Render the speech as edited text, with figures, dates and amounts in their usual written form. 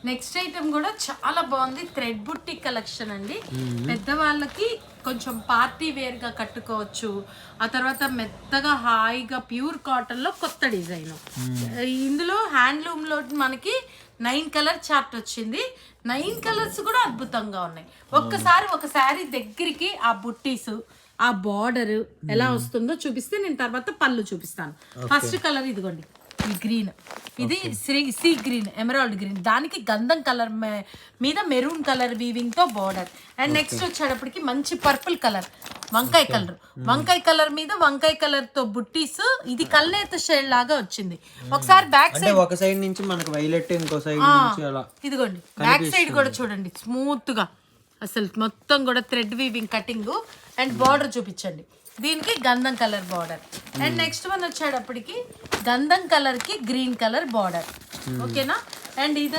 Next item కూడా చాలా బాగుంది, థ్రెడ్ బుట్టి కలెక్షన్ అండి. పెద్దవాళ్ళకి కొంచెం పార్టీ వేర్ గా కట్టుకోవచ్చు. ఆ తర్వాత మెత్తగా హాయిగా ప్యూర్ కాటన్ లో కొత్త డిజైన్. ఇందులో హ్యాండ్లూమ్ లో మనకి 9 కలర్ చార్ట్ వచ్చింది. 9 కలర్స్ కూడా అద్భుతంగా ఉన్నాయి. ఒక్కసారి ఒక శారీ దగ్గరికి ఆ బుట్టీస్, ఆ బార్డర్ ఎలా వస్తుందో చూపిస్తే నేను తర్వాత పళ్ళు చూపిస్తాను. ఫస్ట్ కలర్ ఇదిగోండి, ఈ గ్రీన్, ఇది సీ గ్రీన్, ఎమరాల్డ్ గ్రీన్, దానికి గంధం కలర్ మీద మెరూన్ కలర్ వీవింగ్ తో బార్డర్. అండ్ నెక్స్ట్ వచ్చేటప్పటికి మంచి పర్పుల్ కలర్, వంకాయ కలర్, వంకాయ కలర్ మీద వంకాయ కలర్ తో బుట్టీస్. ఇది కల్నేత షేడ్ లాగా వచ్చింది. ఒకసారి బ్యాక్ సైడ్, ఒక సైడ్ నుంచి మనకు వైలెట్, ఇంకో సైడ్ నుంచి అలా ఇదిగోండి బ్యాక్ సైడ్ కూడా చూడండి, స్మూత్ గా అసలు మొత్తం కూడా thread weaving cutting. And border చూపించండి, దీనికి గంధం colour border. And next one వచ్చేటప్పటికి గంధం కలర్ కి గ్రీన్ కలర్ బార్డర్. ఓకేనా. అండ్ ఇది